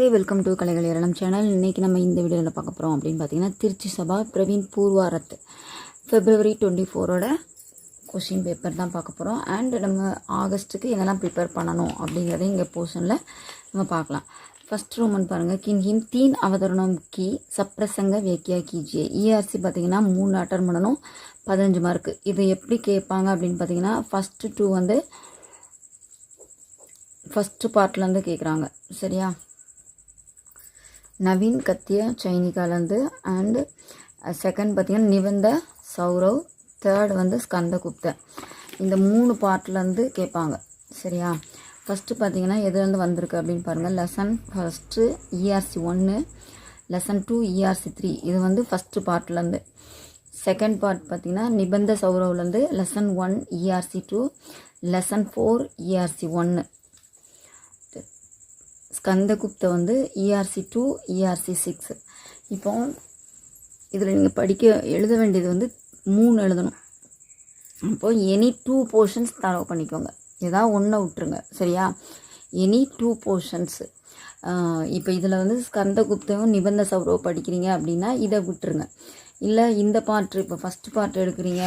Namaste, welcome to கலைகள் ஏராளம் channel. இன்றைக்கி நம்ம இந்த வீடியோவில் பார்க்க போகிறோம் அப்படின்னு பார்த்தீங்கன்னா, திருச்சி சபா பிரவீன் பூர்வாரத் February 24 கொஷின் பேப்பர் தான் பார்க்க போகிறோம். அண்ட் நம்ம ஆகஸ்ட்டுக்கு என்னெல்லாம் ப்ரிப்பேர் பண்ணணும் அப்படிங்கிறத இங்கே போர்ஷனில் நம்ம பார்க்கலாம். ஃபஸ்ட் ரோமன் பாருங்கள், கின்ஹிம் தீன் அவதரணம் கி சப்ரசங்க வேக்கியா கீஜியே. இஆர்சி பார்த்தீங்கன்னா 3 அட்டன் பண்ணணும், 15 மார்க்கு. இது எப்படி கேட்பாங்க அப்படின்னு பார்த்தீங்கன்னா, ஃபஸ்ட்டு 2 வந்து ஃபஸ்ட்டு பார்ட்லேருந்து கேட்குறாங்க. சரியா? நவீன் கத்திய சைனிகாலேருந்து. அண்டு செகண்ட் பார்த்திங்கன்னா நிபந்த சௌரவ், தேர்ட் வந்து ஸ்கந்தகுப்த. இந்த 3 பார்ட்லேருந்து கேட்பாங்க. சரியா? ஃபஸ்ட்டு பார்த்திங்கன்னா எதுலேருந்து வந்திருக்கு அப்படின்னு பாருங்கள். Lesson first ERC 1, lesson 2 ERC 3. இது வந்து ஃபஸ்ட்டு பார்ட்லேருந்து. செகண்ட் பார்ட் பார்த்திங்கன்னா நிபந்த சௌரவ்லேருந்து லெசன் 1 இஆர்சி 2, லெசன் 4 இஆர்சி 1. ஸ்கந்தகுப்த வந்து இஆர்சி 2 இஆர்சி 6. இப்போ இதில் நீங்கள் எழுத வேண்டியது வந்து 3 எழுதணும். அப்போது எனி 2 போர்ஷன்ஸ் தரவு பண்ணிக்கோங்க, ஏதாவது ஒன்றை விட்டுருங்க. சரியா? Any 2 portions. இப்போ இதில் வந்து ஸ்கந்தகுப்தவும் நிபந்த சௌரவ் படிக்கிறீங்க அப்படின்னா இதை விட்டுருங்க. இல்லை இந்த பார்ட், இப்போ ஃபஸ்ட்டு பார்ட் எடுக்கிறீங்க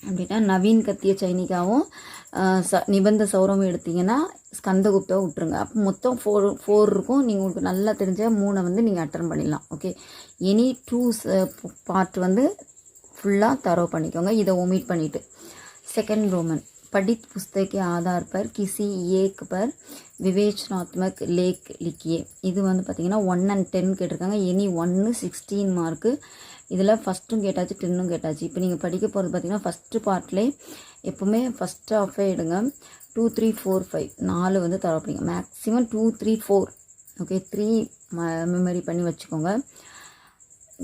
அப்படின்னா நவீன் கத்திய சைனிகாவும் நிபந்த சௌரவும் எடுத்தீங்கன்னா ஸ்கந்தகுப்தாவை விட்டுருங்க. அப்போ மொத்தம் 4 இருக்கும். நீங்கள் உங்களுக்கு நல்லா தெரிஞ்ச 3 வந்து நீங்கள் அட்டன் பண்ணிடலாம். ஓகே, எனி 2 பார்ட் வந்து ஃபுல்லாக தரவு பண்ணிக்கோங்க, இதை ஒமிட் பண்ணிவிட்டு. செகண்ட் ரோமன், படித் पुस्तक के आधार पर किसी एक पर विवेचनात्मक लेख लिखिए. இது வந்து பார்த்திங்கன்னா 1 and 10 கேட்டிருக்காங்க. Any 1 16 mark. இதில் ஃபஸ்ட்டும் கேட்டாச்சு, 10ம் கேட்டாச்சு. இப்போ நீங்கள் படிக்க போகிறது பார்த்திங்கன்னா ஃபஸ்ட்டு பார்ட்லேயே எப்போவுமே ஃபஸ்ட் ஆஃபே எடுங்க. 2 3 4 5 4 வந்து தரப்பிங்க. மேக்ஸிமம் 2 3 4. ஓகே, 3 மெமரி பண்ணி வச்சுக்கோங்க.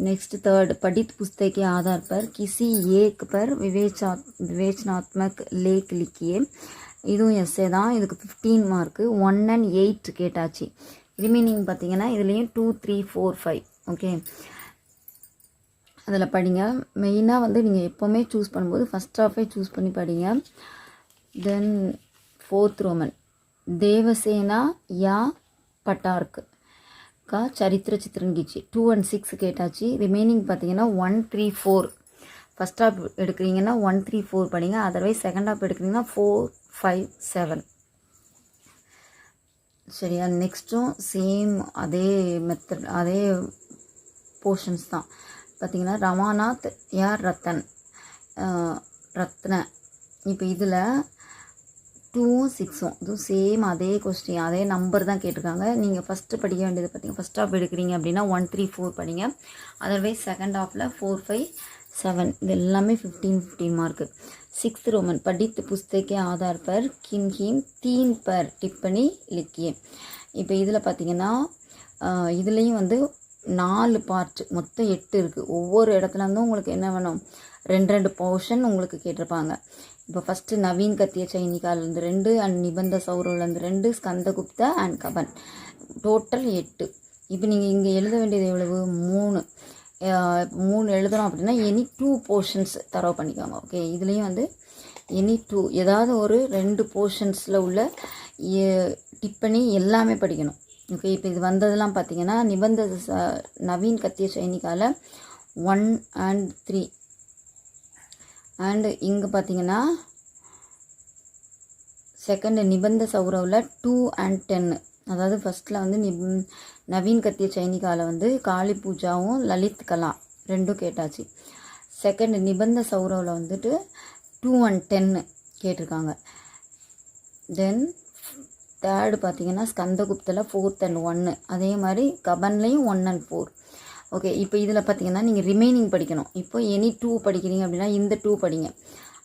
नेक्स्ट थर्ड, पढ़ित पुस्तक के आधार पर किसी एक पर विवेचनात्मक लेख लिखिए. இதுவும் எஸ்ஸே தான். இதுக்கு 15 மார்க்கு. 1 and 8 கேட்டாச்சு. ரிமைனிங் பார்த்தீங்கன்னா இதுலேயும் 2 3 4 5. ஓகே, அதில் படிங்க. மெயினாக வந்து நீங்கள் எப்போவுமே சூஸ் பண்ணும்போது ஃபஸ்ட் ஆஃபே சூஸ் பண்ணி படிங்க. தென் फोर्थ रोमन, देवसेना या पटार्क का चरित्र चित्रण कीजिए. 2 and 6 கேட்டாச்சு. ரிமைனிங் பார்த்தீங்கன்னா 1 3 4. ஃபஸ்ட் ஆஃப் எடுக்கிறீங்கன்னா 1 3 4 படிங்க. அதர்வைஸ் செகண்ட் ஆஃப் எடுக்கிறீங்கன்னா 4 5 7. சரியா? நெக்ஸ்ட்டும் சேம் அதே மெத்தட், அதே போர்ஷன்ஸ் தான். பார்த்தீங்கன்னா ரமாநாத் யார் ரத்தன் ரத்ன. இப்போ இதில் 2ம் 6ம் இதுவும் சேம் அதே கொஸ்டின், அதே நம்பர் தான் கேட்டிருக்காங்க. நீங்கள் ஃபஸ்ட்டு படிக்க வேண்டியது பார்த்தீங்கன்னா ஃபஸ்ட் ஆஃப் எடுக்கிறீங்க அப்படின்னா 1 3 4 படிங்க. அதர்வைஸ் செகண்ட் ஆஃபில் 4 5 7. இது எல்லாமே 15 15 மார்க்கு. 6th रोमन, पढ़ित पुस्तक के आधार पर किन्हीं 3 पर टिप्पणी लिखिए. இப்போ இதில் பார்த்தீங்கன்னா இதுலேயும் வந்து 4 பார்ட், மொத்தம் 8 இருக்குது. ஒவ்வொரு இடத்துலேருந்தும் உங்களுக்கு என்ன வேணும், 2 போர்ஷன் உங்களுக்கு கேட்டிருப்பாங்க. இப்போ ஃபஸ்ட்டு நவீன் கத்திய சைனிகாலேருந்து 2 and நிபந்த சௌரவ்லேருந்து 2, Skandagupta and Cubbon, total 8. இப்போ நீங்கள் இங்கே எழுத வேண்டியது எவ்வளவு, 3 எழுதுகிறோம் அப்படின்னா எனி 2 போர்ஷன்ஸ் தரவு பண்ணிக்கோங்க. ஓகே, இதுலேயும் வந்து எனி 2 ஏதாவது ஒரு 2 போர்ஷன்ஸில் உள்ள டிப்பணி எல்லாமே படிக்கணும். ஓகே, இப்போ இது வந்ததெல்லாம் பார்த்தீங்கன்னா நிபந்த நவீன் கத்திய சைனிகாவில் 1 and 3. அண்டு இங்கே பார்த்தீங்கன்னா செகண்ட் நிபந்த சௌரவில் 2 and 10. அதாவது ஃபஸ்ட்டில் வந்து நவீன் கத்திய சைனிகாவில் வந்து காளி பூஜாவும் லலித் கலா 2 கேட்டாச்சு. செகண்ட் நிபந்த சௌரவில் வந்துட்டு 2 and 10 கேட்டிருக்காங்க. தென் தேர்டு பார்த்தீங்கன்னா ஸ்கந்தகுப்தில் 4th and 1. அதே மாதிரி கபன்லேயும் 1 and 4. ஓகே, இப்போ இதில் பார்த்தீங்கன்னா நீங்கள் ரிமைனிங் படிக்கணும். இப்போ எனி 2 படிக்கிறீங்க அப்படின்னா இந்த 2 படிங்க,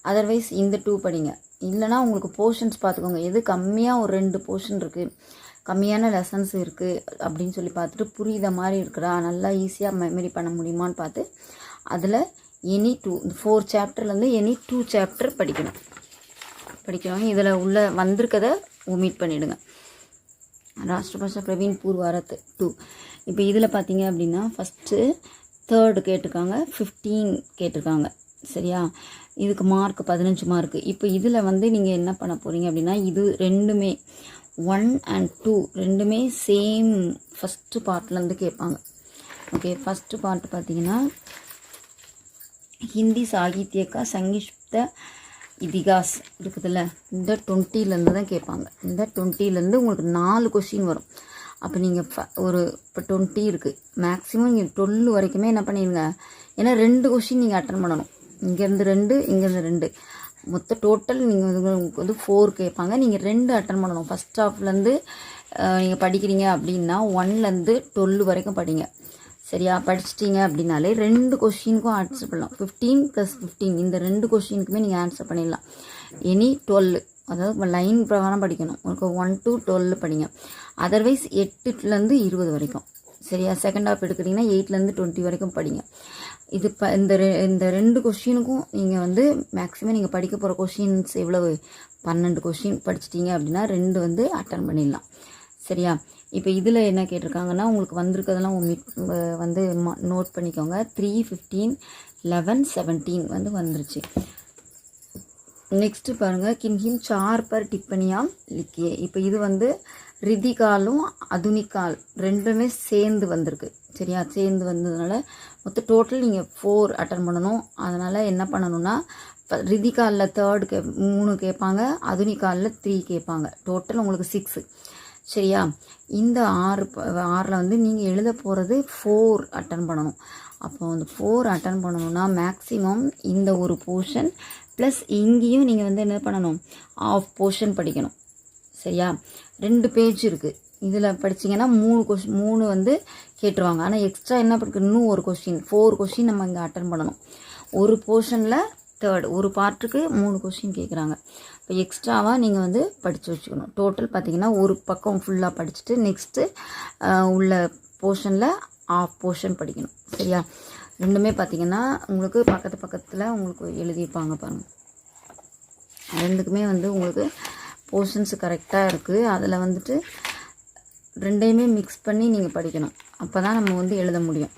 அதர்வைஸ் இந்த 2 படிங்க. இல்லைனா உங்களுக்கு போர்ஷன்ஸ் பார்த்துக்கோங்க, எது கம்மியாக ஒரு 2 போர்ஷன் இருக்குது, கம்மியான லெசன்ஸ் இருக்குது அப்படின்னு சொல்லி பார்த்துட்டு புரியுத மாதிரி இருக்கிறா, நல்லா ஈஸியாக மெமரி பண்ண முடியுமான்னு பார்த்து அதில் எனி 2 4 சாப்டர்லேருந்து எனி 2 சாப்டர் படிக்கணும். இதில் உள்ள வந்திருக்கதை ஒமிட் பண்ணிவிடுங்க. ராஷ்டிரபாஷா பிரவீன் பூர்வாரத் 2. இப்போ இதில் பார்த்தீங்க அப்படின்னா ஃபஸ்ட்டு தேர்டு கேட்டிருக்காங்க, 15 கேட்டிருக்காங்க. சரியா? இதுக்கு மார்க் 15 மார்க்கு. இப்போ இதில் வந்து நீங்கள் என்ன பண்ண போகிறீங்க அப்படின்னா இது ரெண்டுமே 1 and 2 ரெண்டுமே சேம் ஃபஸ்ட்டு பார்ட்லேருந்து கேட்பாங்க. ஓகே, ஃபஸ்ட்டு பார்ட் பார்த்தீங்கன்னா ஹிந்தி சாகித்ய கா சங்கீத இதிகாஸ் இருக்குதுல்ல, இந்த 20லேருந்து தான் கேட்பாங்க. இந்த 20லேருந்து உங்களுக்கு 4 கொஷின் வரும். அப்போ நீங்கள் இப்போ 20 இருக்குது, மேக்ஸிமம் நீங்கள் 12 வரைக்குமே என்ன பண்ணிடுங்க, ஏன்னா 2 கொஷின் நீங்கள் அட்டன் பண்ணணும். இங்கேருந்து 2, இங்கேருந்து 2, மொத்த டோட்டல் நீங்கள் உங்களுக்கு வந்து 4 கேட்பாங்க. நீங்கள் 2 அட்டன் பண்ணணும். ஃபஸ்ட் ஹாஃப்லேருந்து நீங்கள் படிக்கிறீங்க அப்படின்னா 1லேருந்து 12 வரைக்கும் படிங்க. சரியா, படிச்சிட்டிங்க அப்படின்னாலே 2 கொஷினுக்கும் ஆன்சர் பண்ணலாம். 15 + 15 இந்த 2 கொஷினுக்குமே நீங்கள் ஆன்சர் பண்ணிடலாம். எனி 12, அதாவது லைன் பிரகாரம் படிக்கணும். உங்களுக்கு 1 to 12 படிங்க. அதர்வைஸ் 8லேருந்து 20 வரைக்கும். சரியா, செகண்ட் ஹாஃப் எடுக்கிறீங்கன்னா 8லேருந்து 20 வரைக்கும் படிங்க. இது இந்த 2 கொஷினுக்கும் நீங்கள் வந்து மேக்ஸிமம் நீங்கள் படிக்க போகிற கொஷின்ஸ் எவ்வளவு, 12 கொஷின் படிச்சிட்டிங்க அப்படின்னா 2 வந்து அட்டன் பண்ணிடலாம். சரியா, இப்போ இதில் என்ன கேட்டிருக்காங்கன்னா உங்களுக்கு வந்திருக்கிறதெல்லாம் வந்து நோட் பண்ணிக்கோங்க. 3, 15, 11, 17 வந்து வந்துருச்சு. நெக்ஸ்ட்டு பாருங்கள், கின்ஹிம் 4 पर टिप्पणियाँ लिखिए. இப்போ இது வந்து ரிதிகாலும் அதுனிகால் ரெண்டுமே சேர்ந்து வந்திருக்கு. சரியா, சேர்ந்து வந்ததுனால மொத்த டோட்டல் நீங்கள் 4 அட்டன் பண்ணணும். அதனால் என்ன பண்ணணும்னா, ரிதிகாலில் 3 கேட்பாங்க, அதுனிகாலில் 3 கேட்பாங்க. டோட்டல் உங்களுக்கு 6. சரியா, இந்த 6ல் வந்து நீங்கள் எழுத போகிறது 4 அட்டன் பண்ணணும். அப்போ வந்து 4 அட்டன் பண்ணணும்னா மேக்ஸிமம் இந்த ஒரு போர்ஷன் ப்ளஸ் இங்கேயும் நீங்கள் வந்து என்ன பண்ணணும், ஆஃப் போர்ஷன் படிக்கணும். சரியா, 2 பேஜ் இருக்குது. இதில் படிச்சிங்கன்னா 3 வந்து கேட்டுருவாங்க. ஆனால் எக்ஸ்ட்ரா என்ன படிக்கணும், இன்னும் ஒரு கொஷின் 4 கொஷின் நம்ம இங்கே அட்டன் பண்ணணும். ஒரு போர்ஷனில் 3rd ஒரு பார்ட்டுக்கு 3 கொஷின் கேட்குறாங்க. இப்போ எக்ஸ்ட்ராவாக நீங்கள் வந்து படித்து வச்சுக்கணும். டோட்டல் பார்த்திங்கன்னா ஒரு பக்கம் ஃபுல்லாக படிச்சுட்டு நெக்ஸ்ட்டு உள்ள போர்ஷனில் ஆஃப் போர்ஷன் படிக்கணும். சரியா, ரெண்டுமே பார்த்திங்கன்னா உங்களுக்கு பக்கத்தில் உங்களுக்கு எழுதியிருப்பாங்க பாருங்கள். ரெண்டுக்குமே வந்து உங்களுக்கு போர்ஷன்ஸ் கரெக்டாக இருக்குது. அதில் வந்துட்டு ரெண்டையுமே மிக்ஸ் பண்ணி நீங்கள் படிக்கணும். அப்போ தான் நம்ம வந்து எழுத முடியும்.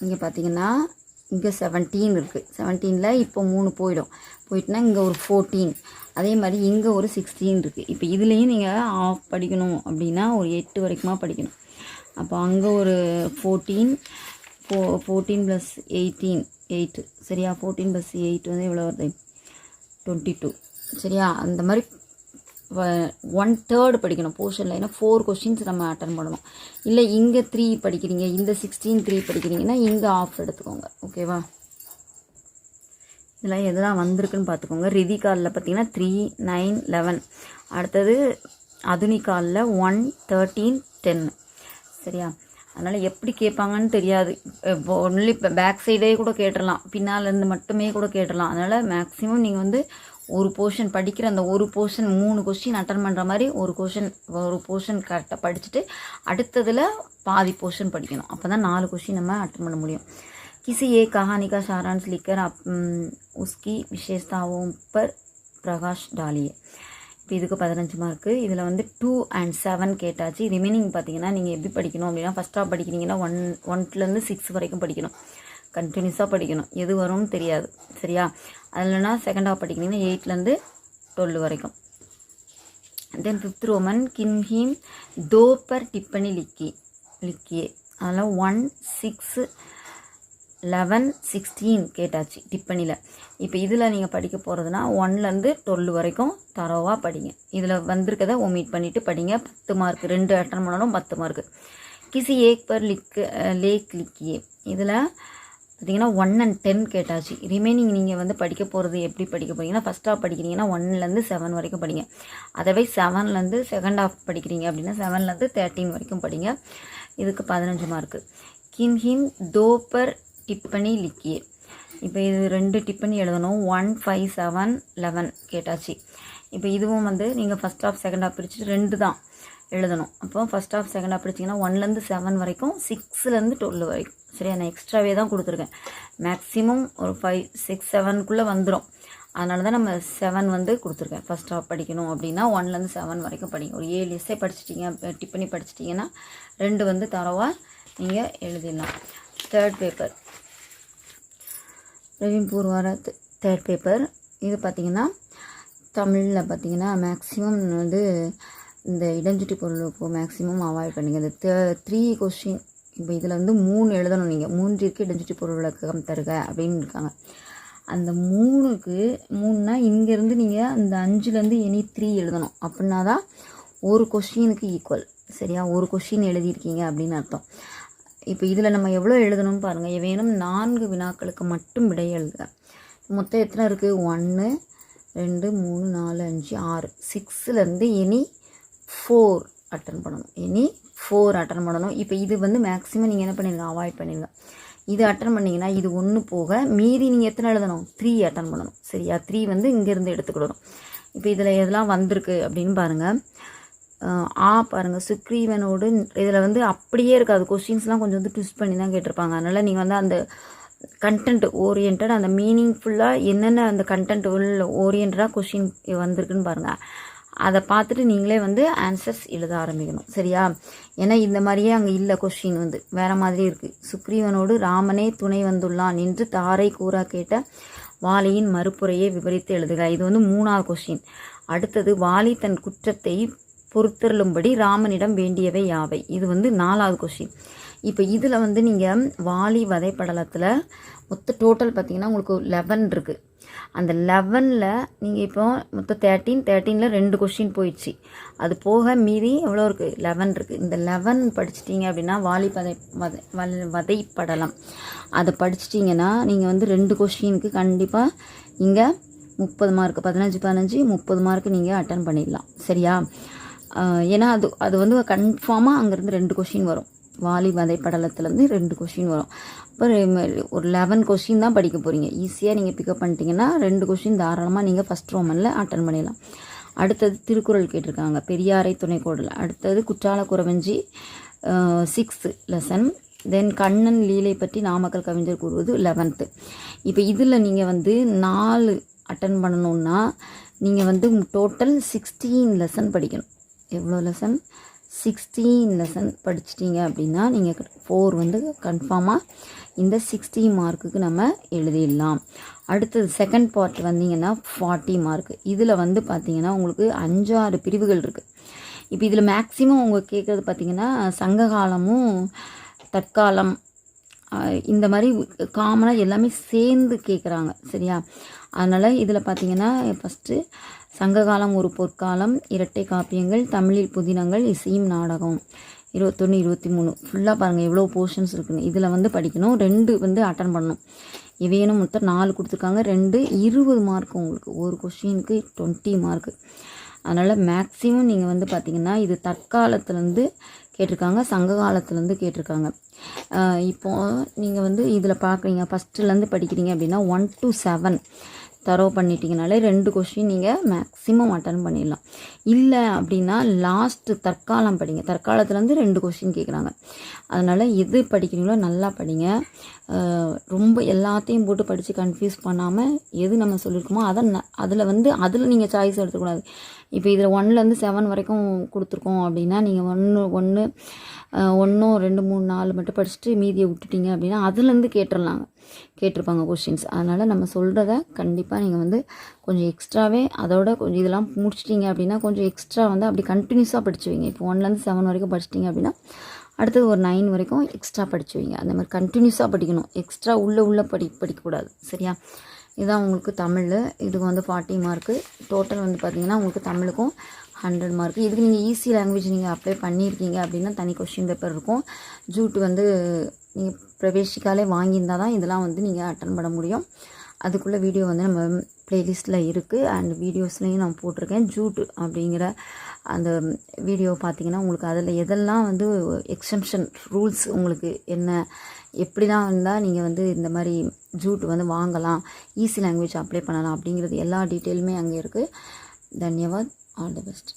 இங்கே பார்த்திங்கன்னா இங்கே 17 இருக்குது. 17ல் இப்போ 3 போயிட்டுனா இங்கே ஒரு 14, அதே மாதிரி இங்கே ஒரு 16 இருக்குது. இப்போ இதுலேயும் நீங்கள் ஆஃப் படிக்கணும் அப்படின்னா ஒரு 8 வரைக்குமா படிக்கணும். அப்போ அங்கே ஒரு 14 + 18 8. சரியா, 14 + 8 வந்து எவ்வளோ வருது, 22. சரியா, அந்த மாதிரி 1/3 படிக்கணும் போர்ஷனில். ஏன்னா 4 கொஷின்ஸ் நம்ம அட்டன் பண்ணணும். இல்லை இங்கே 3 படிக்கிறீங்க, இந்த 16 3 படிக்கிறீங்கன்னா இங்கே ஆஃப் எடுத்துக்கோங்க. ஓகேவா, இதெல்லாம் எதெல்லாம் வந்திருக்குன்னு பார்த்துக்கோங்க. ரிதிகாலில் பார்த்தீங்கன்னா 3, 9, 11. அடுத்தது அதுனிகாலில் 1, 13, 10. சரியா, அதனால் எப்படி கேட்பாங்கன்னு தெரியாது. இப்போ ஒன்லி இப்போ பேக் சைடே கூட கேட்டுடலாம், பின்னாலேருந்து மட்டுமே கூட கேட்டுடலாம். அதனால் மேக்ஸிமம் நீங்கள் வந்து ஒரு போர்ஷன் படிக்கிற அந்த ஒரு போர்ஷன் 3 கொஸ்டின் அட்டன் பண்ணுற மாதிரி ஒரு போர்ஷன் கரெக்டாக படிச்சுட்டு அடுத்ததில் பாதி போர்ஷன் படிக்கணும். அப்போ தான் 4 கொஸ்டின் நம்ம அட்டன் பண்ண முடியும். किसी एक कहानी का सारांश लिखकर आप उसकी विशेषताओं पर प्रकाश डालिए. இப்போ இதுக்கு 15 மார்க்கு. இதில் வந்து 2 and 7 கேட்டாச்சு. ரிமைனிங் பார்த்தீங்கன்னா நீங்கள் எப்படி படிக்கணும் அப்படின்னா, ஃபஸ்ட் ஹாஃப் படிக்கிறீங்கன்னா 1லேருந்து 6 வரைக்கும் படிக்கணும். கண்டினியூஸாக படிக்கணும், எது வரும்னு தெரியாது. சரியா, அதில்னா செகண்ட் ஹாஃப் படிக்கிறீங்கன்னா 8லேருந்து 12 வரைக்கும். தென் 5th ரோமன் கின்ஹிம் 2 पर टिप्पणी लिखिए. அதெல்லாம் 1, 6, 11, 16 கேட்டாச்சு டிப்பணியில். இப்போ இதில் நீங்கள் படிக்க போகிறதுனா 1லேருந்து 12 வரைக்கும் தரோவாக படிங்க. இதில் வந்திருக்கதை ஒமிட் பண்ணிவிட்டு படிங்க. 10 மார்க், 2 அட்டன் பண்ணணும், 10 மார்க்கு. கிசி ஏக் பர் லேக் லிக்கியே. இதில் பார்த்தீங்கன்னா 1 and 10 கேட்டாச்சு. ரிமைனிங் நீங்கள் வந்து படிக்க போகிறது எப்படி படிக்க போகிறீங்கன்னா, ஃபஸ்ட் ஹாஃப் படிக்கிறீங்கன்னா 1லேருந்து 7 வரைக்கும் படிங்க. அதவே 7லேருந்து செகண்ட் ஹாஃப் படிக்கிறீங்க அப்படின்னா 7லேருந்து 13 வரைக்கும் படிங்க. இதுக்கு 15 மார்க்கு. கின்ஹிம் 2 पर टिप्पणी लिखिए. இப்போ இது 2 டிப்பணி எழுதணும். 1, 5, 7, 11 கேட்டாச்சு. இப்போ இதுவும் வந்து நீங்கள் ஃபஸ்ட் ஹாஃப் செகண்ட் ஹாஃப் பிரிச்சுட்டு 2 தான் எழுதணும். அப்போ ஃபஸ்ட் ஹாஃப் செகண்ட் ஹாஃப் பிரிச்சிங்கன்னா 1லேருந்து 7 வரைக்கும், 6லேருந்து 12 வரைக்கும். சரியா, நான் எக்ஸ்ட்ராவே தான் கொடுத்துருக்கேன். மேக்ஸிமம் ஒரு 5, 6, 7க்குள்ளே வந்துடும். அதனால தான் நம்ம 7 வந்து கொடுத்துருக்கேன். ஃபஸ்ட் ஹாஃப் படிக்கணும் அப்படின்னா 1லேருந்து 7 வரைக்கும் படிங்க. ஒரு 7 எஸ்ஸே படிச்சிட்டிங்க, டிப்பணி படிச்சிட்டிங்கன்னா 2 வந்து தரவாக நீங்கள் எழுதிடலாம். 3rd paper ravine பூர்வாரத் 3rd paper. இது பார்த்திங்கன்னா தமிழில் பார்த்தீங்கன்னா மேக்ஸிமம் வந்து இந்த இடஞ்சிட்டு பொருளுக்கு மேக்ஸிமம் அவாய்ட் பண்ணுங்க. இந்த 3 கொஸ்டின் இப்போ இதில் வந்து 3 எழுதணும். நீங்கள் 3ற்கு இடஞ்சிட்டு பொருள் விளக்கம் தருக அப்படின்னு இருக்காங்க. அந்த 3னா இங்கேருந்து நீங்கள் அந்த 5லேருந்து எனி 3 எழுதணும். அப்படின்னா தான் ஒரு கொஸ்டினுக்கு ஈக்குவல். சரியா, ஒரு கொஸ்டின் எழுதியிருக்கீங்க அப்படின்னு அர்த்தம். இப்போ இதில் நம்ம எவ்வளோ எழுதணும்னு பாருங்கள். வேணும் 4 வினாக்களுக்கு மட்டும் விடை எழுதுக. மொத்தம் எத்தனை இருக்குது? 1 2 3 4 5 6 6லேருந்து எனி 4 அட்டன் பண்ணணும். எனி 4 அட்டன் பண்ணணும். இப்போ இது வந்து மேக்ஸிமம் நீங்கள் என்ன பண்ணிடுங்க, அவாய்ட் பண்ணிடுங்க. இது அட்டன் பண்ணிங்கன்னா இது 1 போக மீதி நீங்கள் எத்தனை எழுதணும்? 3 அட்டன் பண்ணணும். சரியா, 3 வந்து இங்கேருந்து எடுத்துக்கிடணும். இப்போ இதில் எதெல்லாம் வந்திருக்கு அப்படின்னு பாருங்கள். பாருங்கள், சுக்ரீவனோடு இதில் வந்து அப்படியே இருக்காது. கொஸ்டின்ஸ்லாம் கொஞ்சம் வந்து ட்விஸ்ட் பண்ணி தான் கேட்டிருப்பாங்க. அதனால் நீங்கள் வந்து அந்த கண்டென்ட் ஓரியன்ட், அந்த மீனிங்ஃபுல்லாக என்னென்ன அந்த கண்டென்ட் ஓரியன்டாக கொஷின் வந்திருக்குன்னு பாருங்கள். அதை பார்த்துட்டு நீங்களே வந்து ஆன்சர்ஸ் எழுத ஆரம்பிக்கணும். சரியா, ஏன்னா இந்த மாதிரியே அங்கே இல்லை, கொஷின் வந்து வேறு மாதிரி இருக்குது. சுக்ரீவனோடு ராமனே துணை வந்துள்ளான் என்று தாரை கூறா கேட்ட வாலியின் மறுப்புரையை விவரித்து எழுதுக. இது வந்து 3வது கொஷின். அடுத்தது வாலி தன் குற்றத்தை பொறுத்தருளும்படி ராமனிடம் வேண்டியவை யாவை? இது வந்து 4வது கொஷின். இப்போ இதில் வந்து நீங்கள் வாலி வதைப்படலத்தில் மொத்த டோட்டல் பார்த்திங்கன்னா உங்களுக்கு 11 இருக்குது. அந்த 11ல் நீங்கள் இப்போ மொத்தம் 13ல் 2 கொஷின் போயிடுச்சு. அது போக மீதி எவ்வளோ இருக்குது? 11 இருக்குது. இந்த 11 படிச்சிட்டிங்க அப்படின்னா வாலி வதைப்படலம் அதை படிச்சிட்டிங்கன்னா நீங்கள் வந்து 2 கொஷினுக்கு கண்டிப்பாக இங்கே 30 மார்க், 15 30 மார்க் நீங்கள் அட்டன் பண்ணிடலாம். சரியா, ஏன்னா அது வந்து கன்ஃபார்மாக அங்கேருந்து 2 கொஷின் வரும். வாலி வதைப்படலத்துலேருந்து 2 கொஷின் வரும். இப்போ ஒரு 11 கொஷின் தான் படிக்க போகிறீங்க. ஈஸியாக நீங்கள் பிக்கப் பண்ணிட்டீங்கன்னா 2 கொஷின் தாராளமாக நீங்கள் ஃபஸ்ட் ரோமனில் அட்டன் பண்ணிடலாம். அடுத்தது திருக்குறள் கேட்டிருக்காங்க, பெரியாரை துணைக்கோடல். அடுத்தது குற்றால குறவஞ்சி 6th லெசன். தென் கண்ணன் லீலை பற்றி நாமக்கல் கவிஞர் கூறுவது 11th. இப்போ இதில் நீங்கள் வந்து 4 அட்டன் பண்ணணுன்னா நீங்கள் வந்து டோட்டல் 16 லெசன் படிக்கணும். எவ்வளோ லெசன்? 16 லெசன் படிச்சிட்டிங்க அப்படின்னா நீங்கள் 4 வந்து கன்ஃபார்மாக இந்த 60 மார்க்குக்கு நம்ம எழுதிடலாம். அடுத்தது செகண்ட் பார்ட் வந்தீங்கன்னா 40 மார்க். இதில் வந்து பார்த்திங்கன்னா உங்களுக்கு 5-6 பிரிவுகள் இருக்குது. இப்போ இதில் மேக்ஸிமம் உங்களுக்கு கேட்குறது பார்த்திங்கன்னா சங்ககாலமும் தற்காலம் இந்த மாதிரி காமனாக எல்லாமே சேர்ந்து கேட்குறாங்க. சரியா, அதனால் இதில் பார்த்திங்கன்னா ஃபஸ்ட்டு சங்ககாலம் ஒரு பொற்காலம், இரட்டை காப்பியங்கள், தமிழில் புதினங்கள், இசையும் நாடகம் 21 23 ஃபுல்லாக பாருங்கள் எவ்வளோ போர்ஷன்ஸ் இருக்குன்னு. இதில் வந்து படிக்கணும். 2 வந்து அட்டன் பண்ணணும். இவையனும் மொத்தம் 4 கொடுத்துருக்காங்க. 2 20 மார்க் உங்களுக்கு. ஒரு கொஷினுக்கு 20 மார்க்கு. அதனால் மேக்ஸிமம் நீங்கள் வந்து பார்த்திங்கன்னா இது தற்காலத்துலேருந்து கேட்டிருக்காங்க, சங்க காலத்துலேருந்து கேட்டிருக்காங்க. இப்போது நீங்கள் வந்து இதில் பார்க்குறீங்க, ஃபஸ்ட்டுலேருந்து படிக்கிறீங்க அப்படின்னா 1 to 7 தரோ பண்ணிட்டீங்கனாலே 2 கொஷின் நீங்கள் மேக்ஸிமம் அட்டன் பண்ணிடலாம். இல்லை அப்படின்னா லாஸ்ட்டு தற்காலம் படிங்க. தற்காலத்துலேருந்து 2 கொஷின் கேட்குறாங்க. அதனால் எது படிக்கிறீங்களோ நல்லா படிங்க. ரொம்ப எல்லாத்தையும் போட்டு படித்து கன்ஃபியூஸ் பண்ணாமல் எது நம்ம சொல்லியிருக்கோமோ அதில் நீங்கள் சாய்ஸ் எடுத்துக்கூடாது. இப்போ இதில் 1லேருந்து 7 வரைக்கும் கொடுத்துருக்கோம் அப்படின்னா நீங்கள் 1 2 3 4 மட்டும் படிச்சுட்டு மீதியை விட்டுட்டீங்க அப்படின்னா அதுலேருந்து கேட்டிருப்பாங்க கொஷின்ஸ். அதனால் நம்ம சொல்கிறத கண்டிப்பாக நீங்கள் வந்து கொஞ்சம் எக்ஸ்ட்ராவே அதோட கொஞ்சம் இதெல்லாம் முடிச்சிட்டிங்க அப்படின்னா கொஞ்சம் எக்ஸ்ட்ரா வந்து அப்படி கண்டினியூஸாக படிச்சு வைங்க. இப்போ 1லேருந்து 7 வரைக்கும் படிச்சிட்டிங்க அப்படின்னா அடுத்தது ஒரு 9 வரைக்கும் எக்ஸ்ட்ரா படிச்சு வைங்க. அந்த மாதிரி கண்டினியூஸாக படிக்கணும். எக்ஸ்ட்ரா உள்ளே படிக்கக்கூடாது. சரியா, இதுதான் உங்களுக்கு தமிழ். இதுக்கு வந்து 40 மார்க்கு. டோட்டல் வந்து பார்த்திங்கன்னா உங்களுக்கு தமிழுக்கும் 100 மார்க்கு. இதுக்கு நீங்கள் ஈஸி லாங்குவேஜ் நீங்கள் அப்ளை பண்ணியிருக்கீங்க அப்படின்னா தனி கொஷின் பேப்பர் இருக்கும். ஜூட் வந்து நீங்கள் பிரவேசிக்காலே வாங்கியிருந்தால் தான் இதெல்லாம் வந்து நீங்கள் அட்டன் பண்ண முடியும். அதுக்குள்ளே வீடியோ வந்து நம்ம ப்ளேலிஸ்ட்டில் இருக்குது. அண்ட் வீடியோஸ்லேயும் நான் போட்டிருக்கேன். ஜூட் அப்படிங்கிற அந்த வீடியோ பார்த்திங்கன்னா உங்களுக்கு அதில் எதெல்லாம் வந்து எக்ஸம்ஷன் ரூல்ஸ் உங்களுக்கு என்ன எப்படிலாம் இருந்தால் நீங்கள் வந்து இந்த மாதிரி ஜூட் வந்து வாங்கலாம், ஈஸி லாங்குவேஜ் அப்ளை பண்ணலாம் அப்படிங்கிறது எல்லா டீட்டெயிலுமே அங்கே இருக்குது. தன்யவாத். All the best.